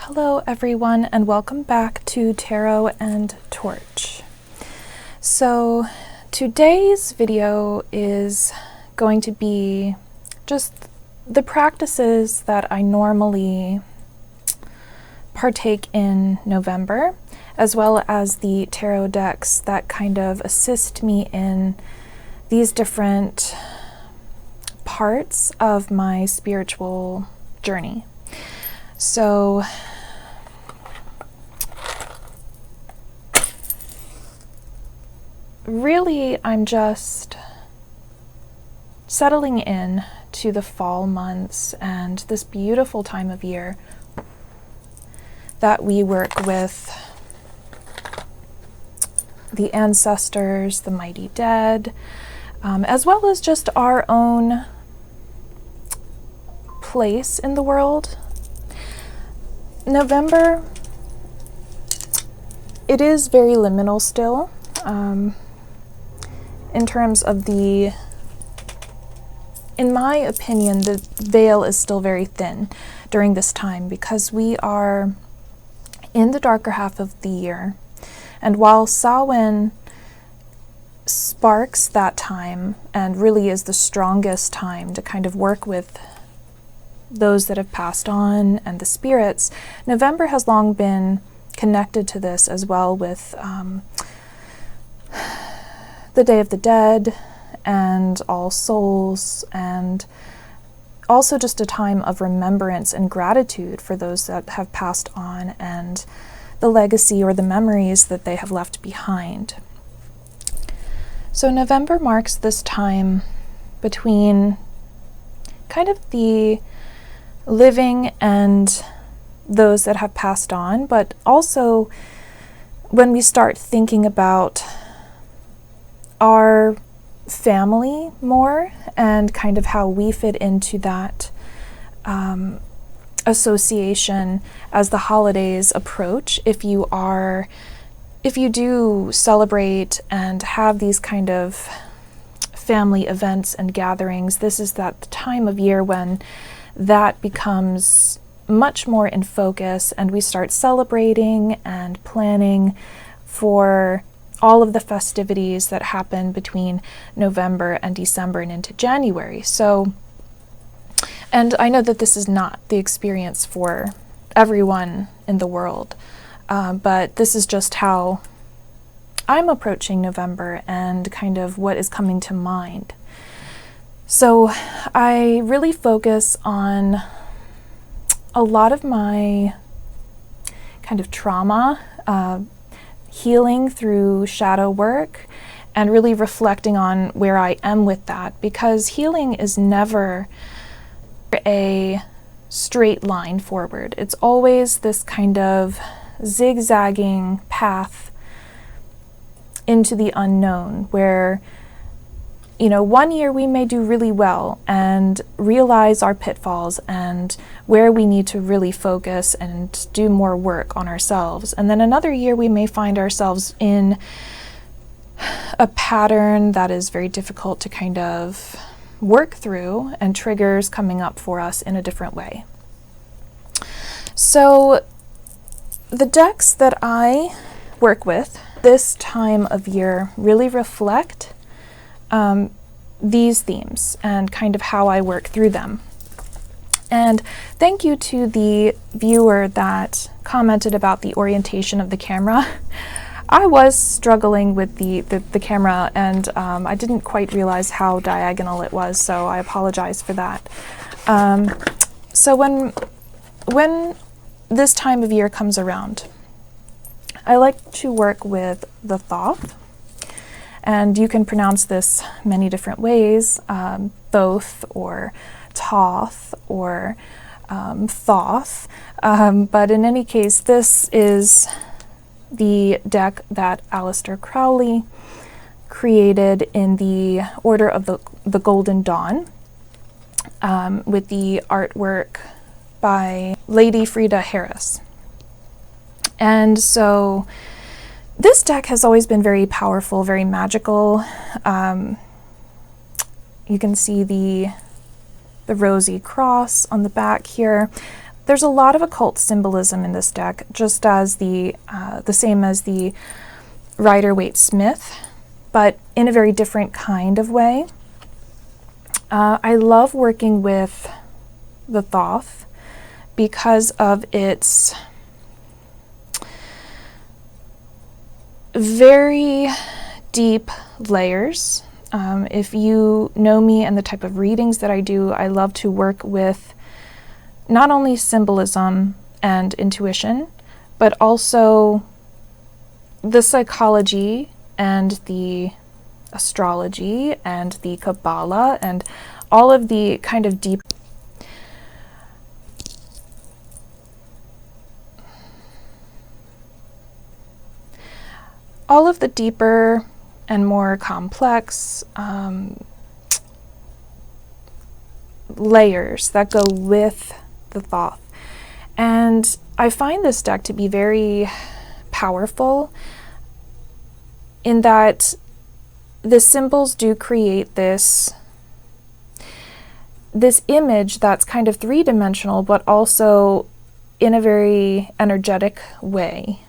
Hello everyone, and welcome back to Tarot and Torch. So today's video is going to be just the practices that I normally partake in November, as well as the tarot decks that kind of assist me in these different parts of my spiritual journey. So really, I'm just settling in to the fall months and this beautiful time of year that we work with the ancestors, the mighty dead, as well as just our own place in the world. November, it is very liminal still. In terms of in my opinion, the veil is still very thin during this time because we are in the darker half of the year. And while Samhain sparks that time and really is the strongest time to kind of work with those that have passed on and the spirits, November has long been connected to this as well with the Day of the Dead and All Souls, and also just a time of remembrance and gratitude for those that have passed on and the legacy or the memories that they have left behind. So November marks this time between kind of the living and those that have passed on, but also when we start thinking about our family more and kind of how we fit into that association as the holidays approach. If you do celebrate and have these kind of family events and gatherings, this is that time of year when that becomes much more in focus and we start celebrating and planning for all of the festivities that happen between November and December and into January. So, and I know that this is not the experience for everyone in the world, but this is just how I'm approaching November and kind of what is coming to mind. So I really focus on a lot of my kind of trauma, healing through shadow work, and really reflecting on where I am with that, because healing is never a straight line forward. It's always this kind of zigzagging path into the unknown where, you know, one year we may do really well and realize our pitfalls and where we need to really focus and do more work on ourselves. And then another year we may find ourselves in a pattern that is very difficult to kind of work through and triggers coming up for us in a different way. So the decks that I work with this time of year really reflect these themes and kind of how I work through them. And thank you to the viewer that commented about the orientation of the camera. I was struggling with the camera and I didn't quite realize how diagonal it was, so I apologize for that. So when this time of year comes around, I like to work with the Thoth. And you can pronounce this many different ways, Thoth or Toth or Thoth. But in any case, this is the deck that Aleister Crowley created in the Order of the Golden Dawn, with the artwork by Lady Frieda Harris. And so this deck has always been very powerful, very magical. You can see the rosy cross on the back here. there's a lot of occult symbolism in this deck, just as the same as the Rider-Waite-Smith, but in a very different kind of way. I love working with the Thoth because of its very deep layers. If you know me and the type of readings that I do, I love to work with not only symbolism and intuition, but also the psychology and the astrology and the Kabbalah and all of the kind of deep deeper and more complex layers that go with the Thoth. And I find this deck to be very powerful in that the symbols do create this image that's kind of three-dimensional, but also in a very energetic way.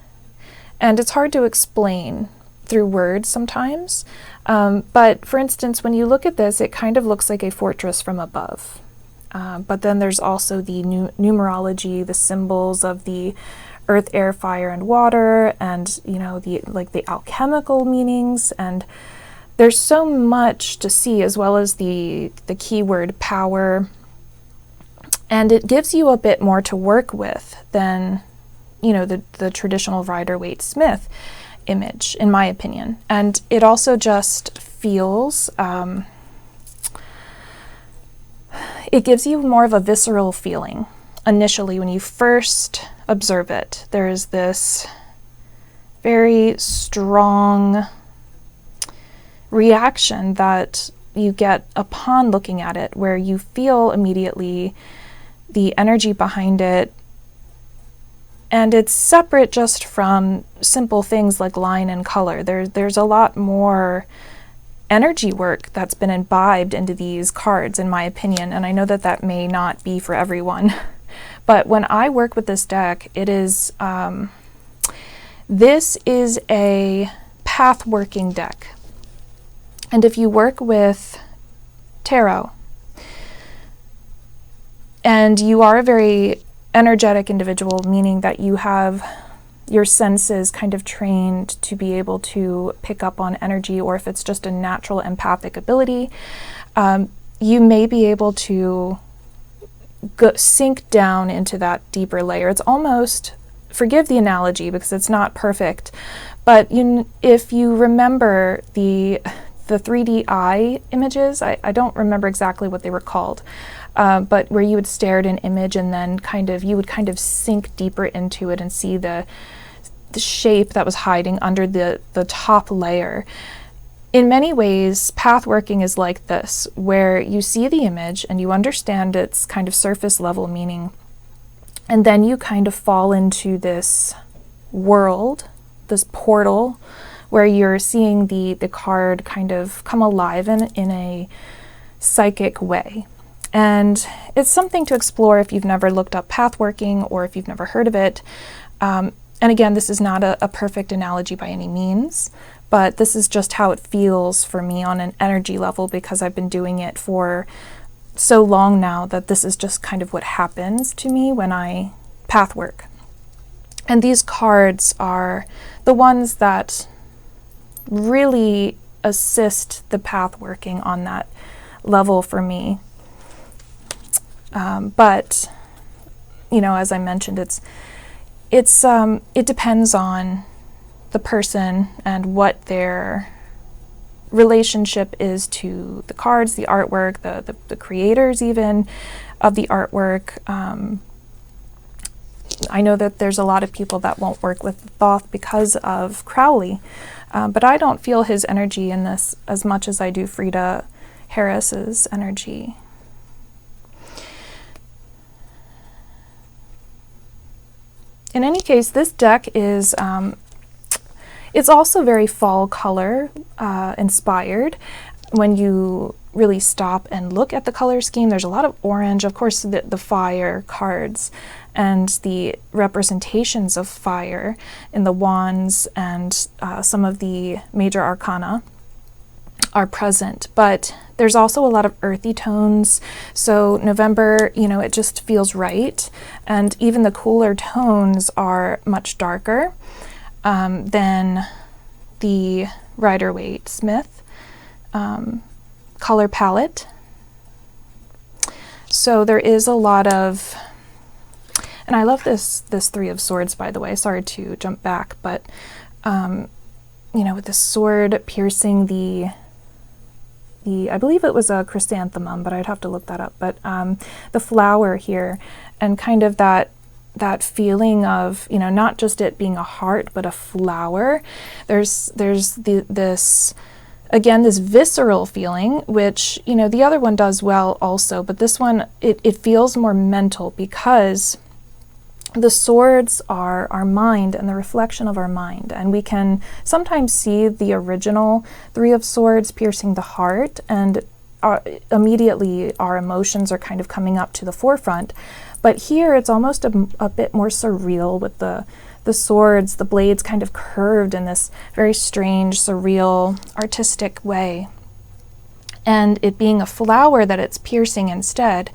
And it's hard to explain through words sometimes. But for instance, when you look at this, it kind of looks like a fortress from above. But then there's also the numerology, the symbols of the earth, air, fire, and water, and the alchemical meanings. And there's so much to see, as well as the keyword power. And it gives you a bit more to work with than the traditional Rider-Waite-Smith image, in my opinion. And it also just feels, it gives you more of a visceral feeling initially when you first observe it. There is this very strong reaction that you get upon looking at it, where you feel immediately the energy behind it. And it's separate just from simple things like line and color. There's a lot more energy work that's been imbibed into these cards, in my opinion, and I know that that may not be for everyone. But when I work with this deck, it is this is a path-working deck. And if you work with tarot, and you are a very energetic individual, meaning that you have your senses kind of trained to be able to pick up on energy, or if it's just a natural empathic ability, you may be able to sink down into that deeper layer. It's almost, forgive the analogy because it's not perfect, but if you remember the 3D eye images, I don't remember exactly what they were called, but where you would stare at an image and then you would kind of sink deeper into it and see the shape that was hiding under the top layer. In many ways, path working is like this, where you see the image and you understand its kind of surface level meaning, and then you kind of fall into this world, this portal, where you're seeing the card kind of come alive in a psychic way. And it's something to explore if you've never looked up pathworking or if you've never heard of it. And again, this is not a perfect analogy by any means, but this is just how it feels for me on an energy level, because I've been doing it for so long now that this is just kind of what happens to me when I pathwork. And these cards are the ones that really assist the pathworking on that level for me. But as I mentioned, it depends on the person and what their relationship is to the cards, the artwork, the creators even of the artwork. I know that there's a lot of people that won't work with Thoth because of Crowley, but I don't feel his energy in this as much as I do Frieda Harris's energy. In any case, this deck is, it's also very fall color inspired. When you really stop and look at the color scheme, there's a lot of orange, of course the fire cards and the representations of fire in the wands and some of the major arcana are present, but there's also a lot of earthy tones. So November, you know, it just feels right. And even the cooler tones are much darker than the Rider-Waite-Smith color palette. So there is a lot of, and I love this Three of Swords, by the way. Sorry to jump back, but you know, with the sword piercing the I believe it was a chrysanthemum, but I'd have to look that up. But the flower here, and kind of that feeling of, you know, not just it being a heart, but a flower. There's this again, this visceral feeling, which, you know, the other one does well also, but this one, it feels more mental, because the swords are our mind and the reflection of our mind. And we can sometimes see the original Three of Swords piercing the heart, and immediately our emotions are kind of coming up to the forefront. But here it's almost a bit more surreal, with the swords, the blades kind of curved in this very strange, surreal, artistic way. And it being a flower that it's piercing instead.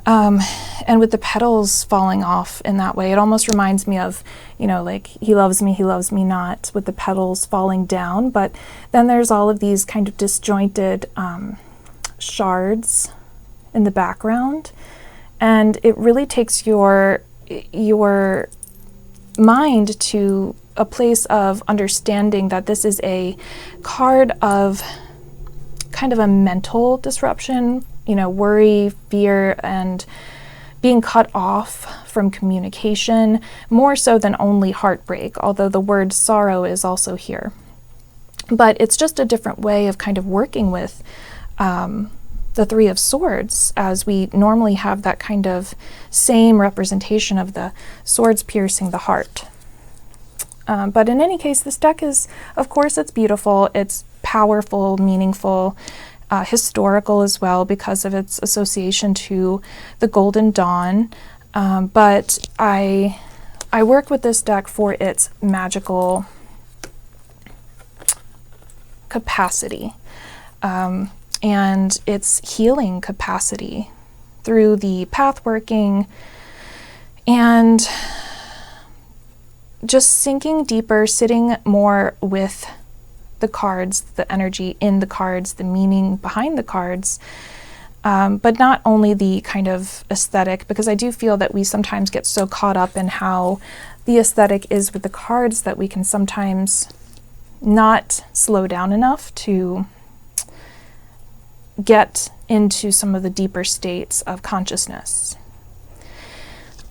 And with the petals falling off in that way, it almost reminds me of, you know, like he loves me not, with the petals falling down. But then there's all of these kind of disjointed shards in the background. And it really takes your mind to a place of understanding that this is a card of kind of a mental disruption, you know, worry, fear, and being cut off from communication, more so than only heartbreak, although the word sorrow is also here. But it's just a different way of kind of working with the Three of Swords, as we normally have that kind of same representation of the swords piercing the heart. But in any case, this deck is, of course, it's beautiful, it's powerful, meaningful, historical as well, because of its association to the Golden Dawn. But I work with this deck for its magical capacity and its healing capacity through the path working and just sinking deeper, sitting more with the cards, the energy in the cards, the meaning behind the cards, but not only the kind of aesthetic, because I do feel that we sometimes get so caught up in how the aesthetic is with the cards that we can sometimes not slow down enough to get into some of the deeper states of consciousness.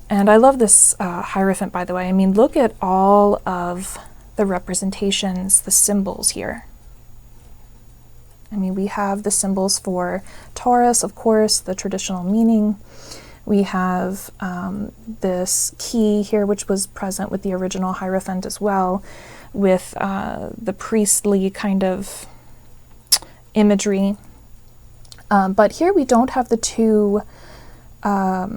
And I love this Hierophant, by the way. I mean, look at all of the representations, the symbols here. I mean, we have the symbols for Taurus, of course, the traditional meaning. We have this key here, which was present with the original Hierophant as well, with the priestly kind of imagery. But here we don't have the two, I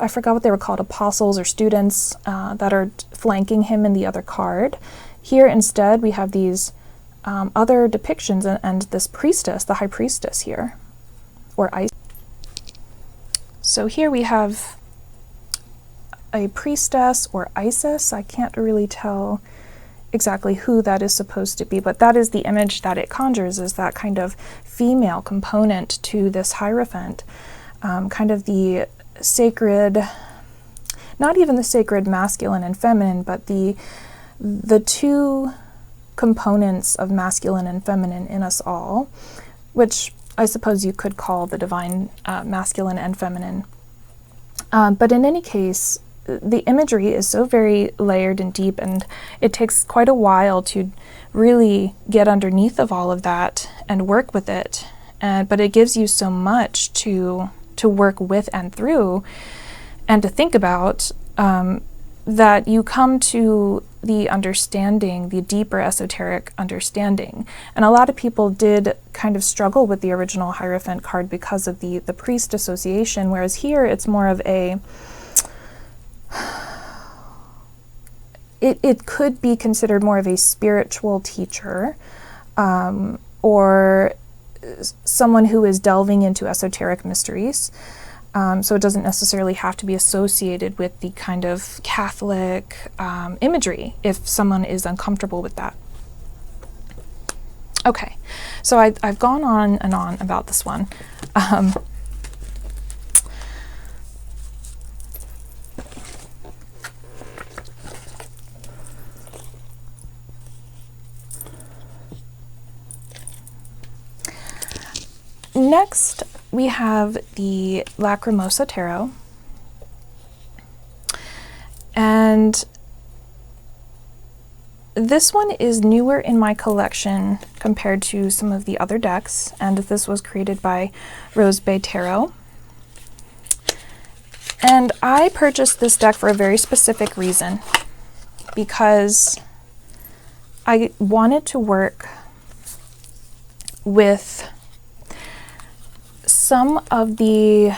forgot what they were called, apostles or students that are flanking him in the other card. Here instead we have these other depictions and this priestess, the high priestess here, or Isis. So here we have a priestess or Isis. I can't really tell exactly who that is supposed to be, but that is the image that it conjures, is that kind of female component to this Hierophant, kind of the sacred, not even the sacred masculine and feminine, but the two components of masculine and feminine in us all, which I suppose you could call the divine masculine and feminine. But in any case, the imagery is so very layered and deep, and it takes quite a while to really get underneath of all of that and work with it. But it gives you so much to work with and through, and to think about that you come to the understanding, the deeper esoteric understanding. And a lot of people did kind of struggle with the original Hierophant card because of the priest association, whereas here it's more of a, it could be considered more of a spiritual teacher, or someone who is delving into esoteric mysteries. So it doesn't necessarily have to be associated with the kind of Catholic imagery if someone is uncomfortable with that. Okay, so I've gone on and on about this one. Next, we have the Lacrimosa Tarot. And this one is newer in my collection compared to some of the other decks, and this was created by Rose Bay Tarot. And I purchased this deck for a very specific reason, because I wanted to work with some of the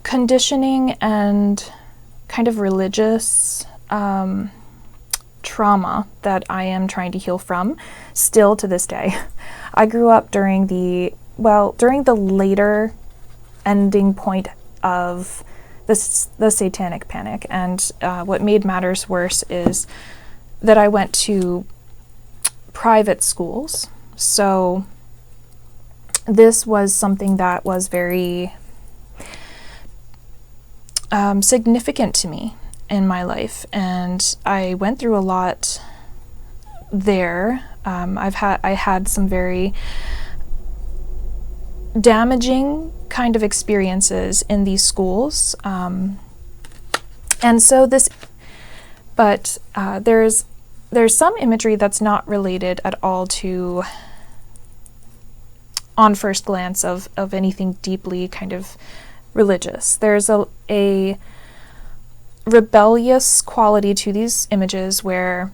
conditioning and kind of religious trauma that I am trying to heal from still to this day. I grew up during the later ending point of the Satanic Panic, and what made matters worse is that I went to private schools. So this was something that was very significant to me in my life, and I went through a lot there. I had some very damaging kind of experiences in these schools, and so this, but there's some imagery that's not related at all to, on first glance, of anything deeply kind of religious. There's a rebellious quality to these images where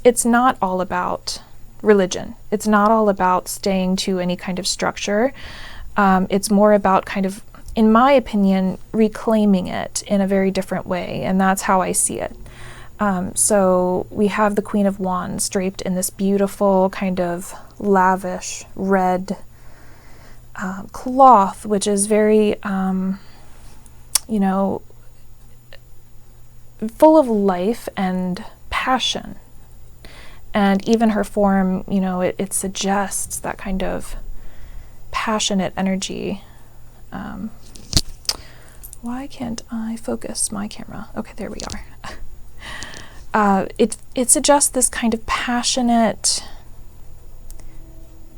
it's not all about religion. It's not all about staying to any kind of structure. It's more about kind of, in my opinion, reclaiming it in a very different way, and that's how I see it. So we have the Queen of Wands draped in this beautiful kind of lavish red cloth, which is very, full of life and passion. And even her form, it suggests that kind of passionate energy. Why can't I focus my camera? Okay, there we are. It suggests this kind of passionate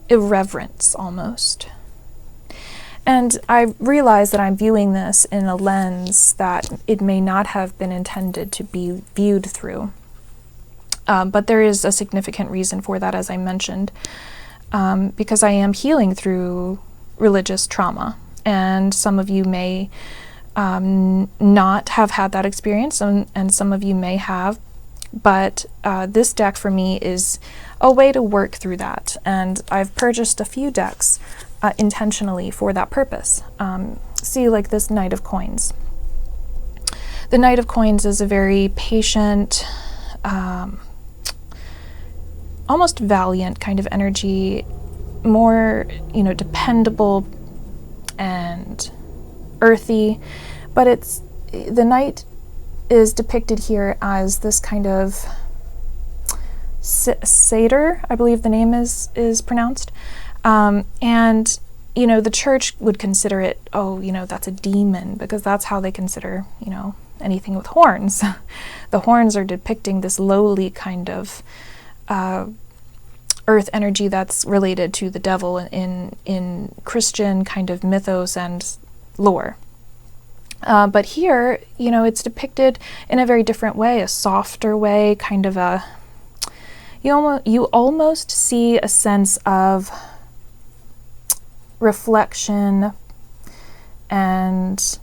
irreverence almost. And I realize that I'm viewing this in a lens that it may not have been intended to be viewed through. But there is a significant reason for that, as I mentioned, because I am healing through religious trauma. And some of you may not have had that experience, and some of you may have. But this deck for me is a way to work through that. And I've purchased a few decks intentionally for that purpose. See, like this Knight of Coins. The Knight of Coins is a very patient, almost valiant kind of energy, more, dependable and earthy, but the Knight is depicted here as this kind of satyr, I believe the name is pronounced. And, the church would consider it, that's a demon, because that's how they consider, anything with horns. The horns are depicting this lowly kind of earth energy that's related to the devil in Christian kind of mythos and lore. But here, it's depicted in a very different way, a softer way, kind of you almost see a sense of reflection and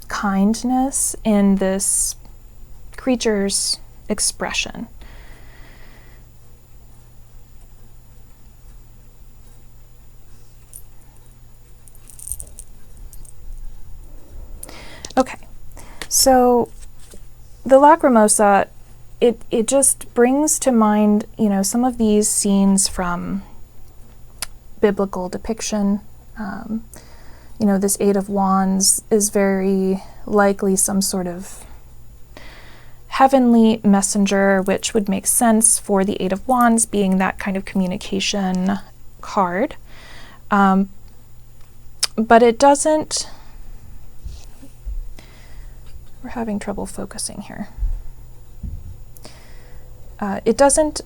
kindness in this creature's expression. Okay, so the Lacrimosa, it just brings to mind, you know, some of these scenes from biblical depiction. You know, this Eight of Wands is very likely some sort of heavenly messenger, which would make sense for the Eight of Wands being that kind of communication card. But it doesn't... We're having trouble focusing here. It doesn't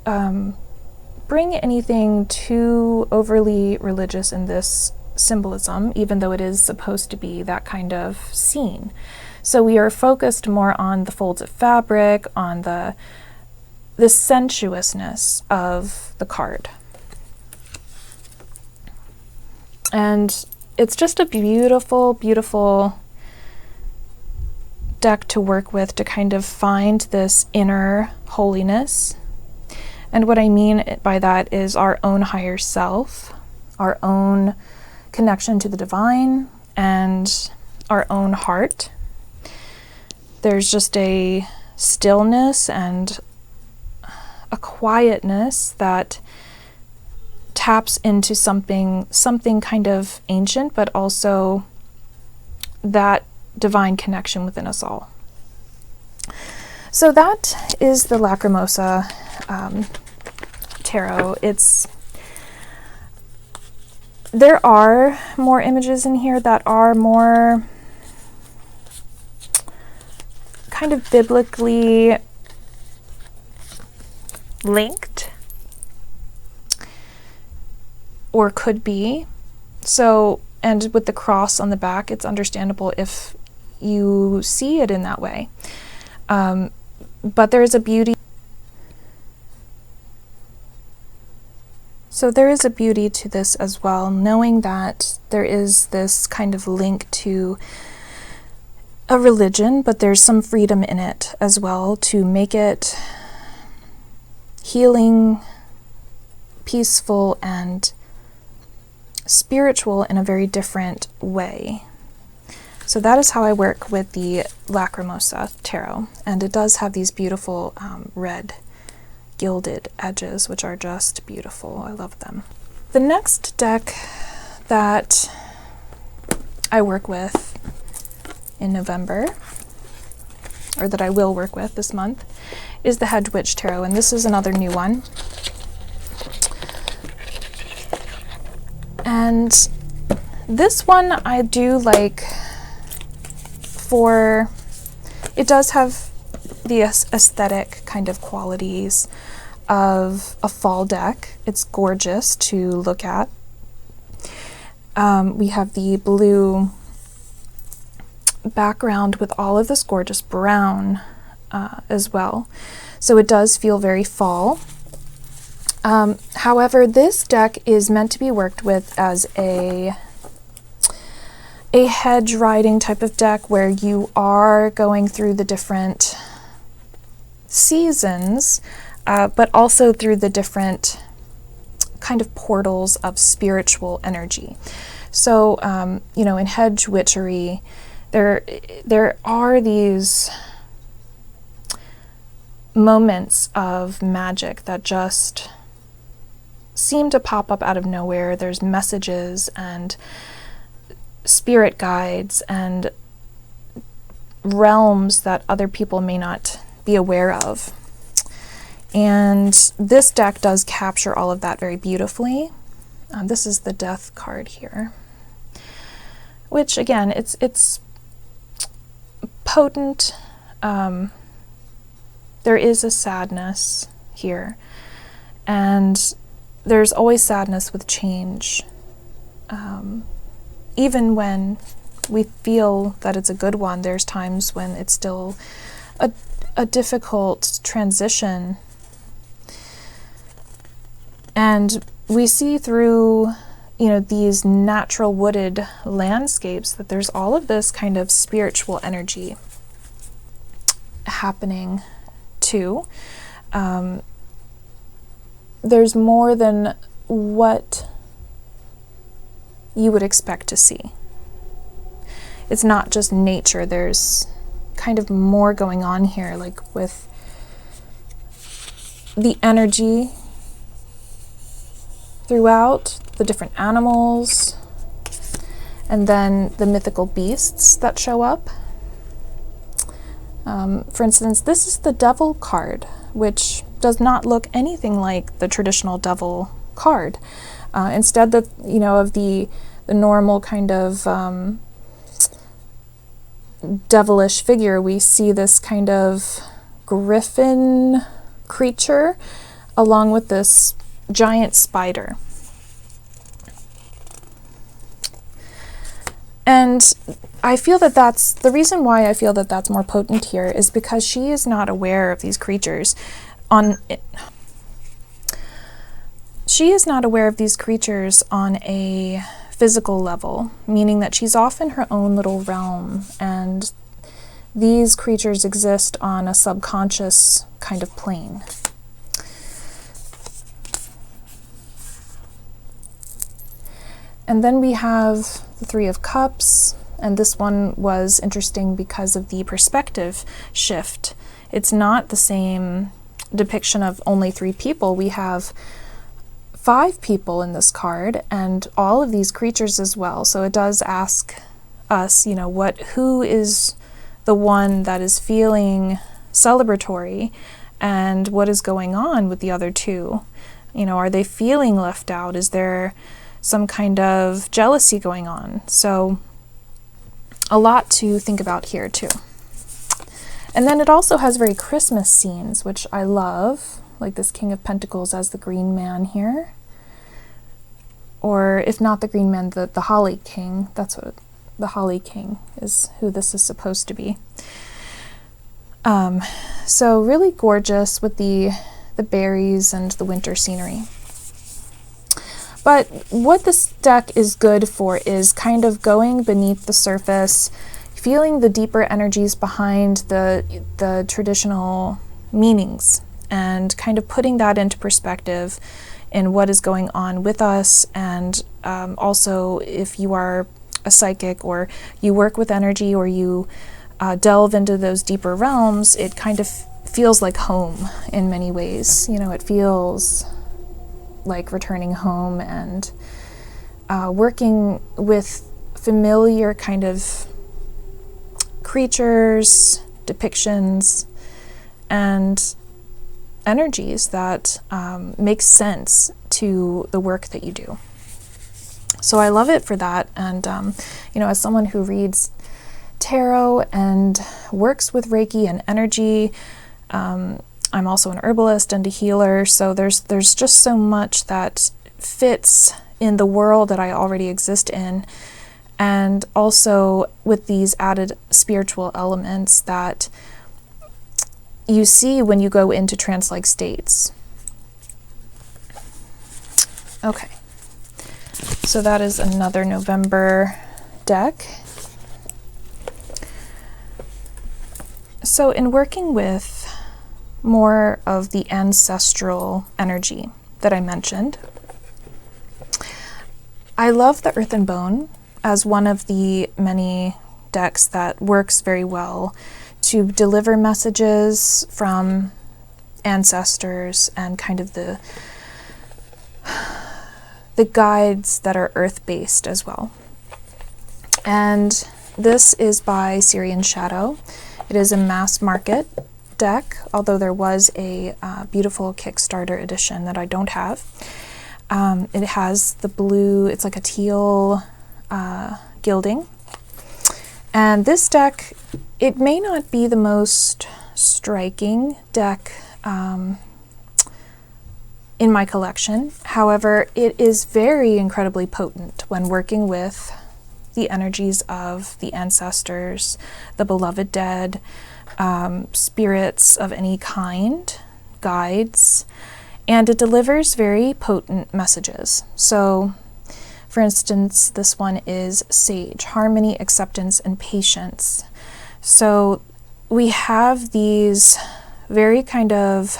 bring anything too overly religious in this symbolism, even though it is supposed to be that kind of scene. So we are focused more on the folds of fabric, on the sensuousness of the card. And it's just a beautiful, beautiful deck to work with to kind of find this inner holiness. And what I mean by that is our own higher self, our own connection to the divine, and our own heart. There's just a stillness and a quietness that taps into something kind of ancient, but also that divine connection within us all. So that is the Lacrimosa tarot. There are more images in here that are more kind of biblically linked, or could be. So, and with the cross on the back, it's understandable if you see it in that way. But there is a beauty. So there is a beauty to this as well, knowing that there is this kind of link to a religion, but there's some freedom in it as well to make it healing, peaceful, and spiritual in a very different way. So that is how I work with the Lacrimosa tarot, and it does have these beautiful red gilded edges, which are just beautiful. I love them. The next deck that I work with in November, or that I will work with this month, is the Hedge Witch Tarot, and this is another new one. And this one I do like for, it does have the aesthetic kind of qualities of a fall deck. It's gorgeous to look at. We have the blue background with all of this gorgeous brown as well. So it does feel very fall. However, this deck is meant to be worked with as a hedge riding type of deck where you are going through the different seasons, but also through the different kind of portals of spiritual energy. So, you know, in hedge witchery, there are these moments of magic that just seem to pop up out of nowhere. There's messages and spirit guides and realms that other people may not be aware of. And this deck does capture all of that very beautifully. This is the Death card here, which again, it's potent. There is a sadness here, and there's always sadness with change. Even when we feel that it's a good one, there's times when it's still a difficult transition. And we see through these natural wooded landscapes, that there's all of this kind of spiritual energy happening too. There's more than what you would expect to see. It's not just nature, there's kind of more going on here, like with the energy throughout, the different animals, and then the mythical beasts that show up. For instance, this is the Devil card, which does not look anything like the traditional Devil card. Instead, of the normal kind of devilish figure, we see this kind of griffin creature along with this giant spider. And I feel that that's the reason why I feel that that's more potent here, is because she is not aware of these creatures She is not aware of these creatures on a physical level, meaning that she's off in her own little realm, and these creatures exist on a subconscious kind of plane. And then we have the Three of Cups, and this one was interesting because of the perspective shift. It's not the same depiction of only 3 people. We have 5 people in this card, and all of these creatures as well. So it does ask us, who is the one that is feeling celebratory, and what is going on with the other 2? Are they feeling left out? Is there some kind of jealousy going on? So a lot to think about here too. And then it also has very Christmas scenes, which I love, like this King of Pentacles as the Green Man here. Or if not the Green Man, the Holly King. That's what the Holly King is, who this is supposed to be. So really gorgeous with the berries and the winter scenery. But what this deck is good for is kind of going beneath the surface, feeling the deeper energies behind the traditional meanings, and kind of putting that into perspective in what is going on with us. And also, if you are a psychic, or you work with energy, or you delve into those deeper realms, it kind of feels like home in many ways. It feels like returning home, and working with familiar kind of creatures, depictions, and energies that make sense to the work that you do. So I love it for that. And as someone who reads tarot and works with Reiki and energy, I'm also an herbalist and a healer, so there's just so much that fits in the world that I already exist in, and also with these added spiritual elements that you see when you go into trance-like states. Okay, so that is another November deck. So in working with more of the ancestral energy that I mentioned, I love the Earth and Bone as one of the many decks that works very well to deliver messages from ancestors and kind of the guides that are earth-based as well. And this is by Syrian Shadow. It is a mass market deck, although there was a beautiful Kickstarter edition that I don't have. It has the blue, it's like a teal gilding. And this deck, it may not be the most striking deck in my collection. However, it is very incredibly potent when working with the energies of the ancestors, the beloved dead, spirits of any kind, guides, and it delivers very potent messages. So For instance, this one is Sage, harmony, acceptance, and patience. So we have these very kind of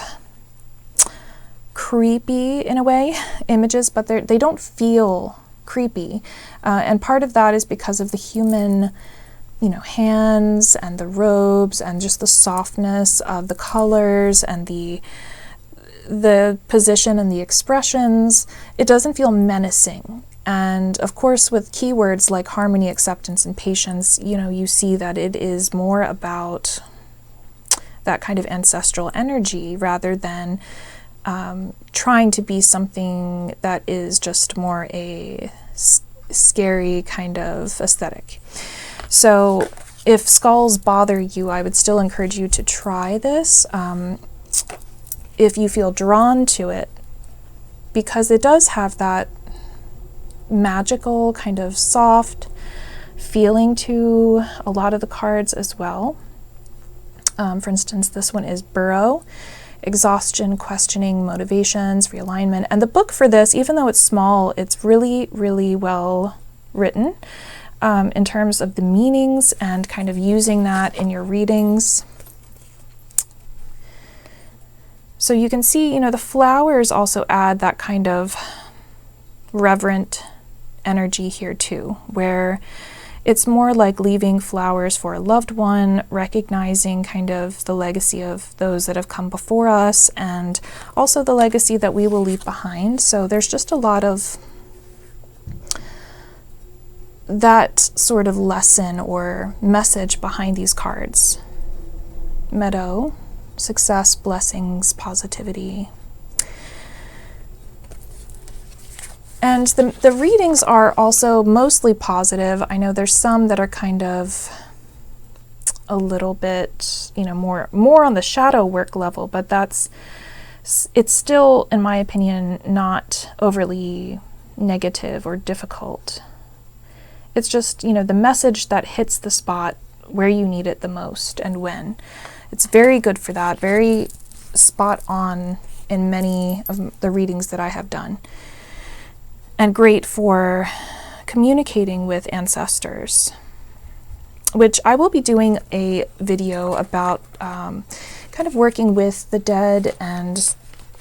creepy, in a way, images, but they don't feel creepy. And part of that is because of the human, hands and the robes and just the softness of the colors and the position and the expressions. It doesn't feel menacing. And of course, with keywords like harmony, acceptance, and patience, you see that it is more about that kind of ancestral energy rather than trying to be something that is just more a scary kind of aesthetic. So if skulls bother you, I would still encourage you to try this if you feel drawn to it, because it does have that magical kind of soft feeling to a lot of the cards as well. For instance, this one is Burrow, exhaustion, questioning, motivations, realignment. And the book for this, even though it's small, it's really, really well written in terms of the meanings and kind of using that in your readings. So you can see, the flowers also add that kind of reverent energy here too, where it's more like leaving flowers for a loved one, recognizing kind of the legacy of those that have come before us and also the legacy that we will leave behind. So there's just a lot of that sort of lesson or message behind these cards. Meadow, success, blessings, positivity. And the readings are also mostly positive. I know there's some that are kind of a little bit, more on the shadow work level, but it's still, in my opinion, not overly negative or difficult. It's just, the message that hits the spot where you need it the most and when. It's very good for that, very spot on in many of the readings that I have done. And great for communicating with ancestors, which I will be doing a video about kind of working with the dead and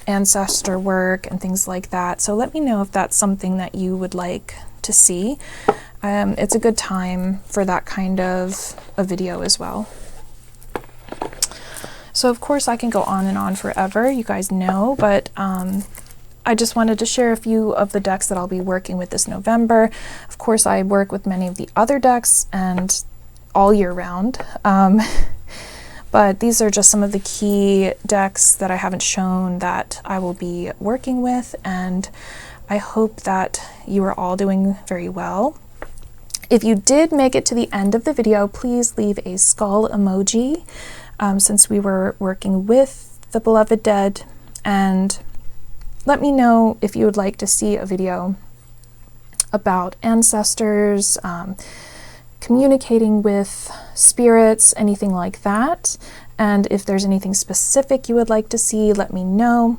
ancestor work and things like that. So let me know if that's something that you would like to see. It's a good time for that kind of a video as well. So of course I can go on and on forever, you guys know, but I just wanted to share a few of the decks that I'll be working with this November. Of course, I work with many of the other decks and all year round. But these are just some of the key decks that I haven't shown that I will be working with, and I hope that you are all doing very well. If you did make it to the end of the video, please leave a skull emoji since we were working with the beloved dead, and let me know if you would like to see a video about ancestors, communicating with spirits, anything like that. And if there's anything specific you would like to see, let me know,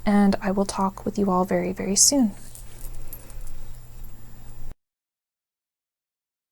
and I will talk with you all very, very soon.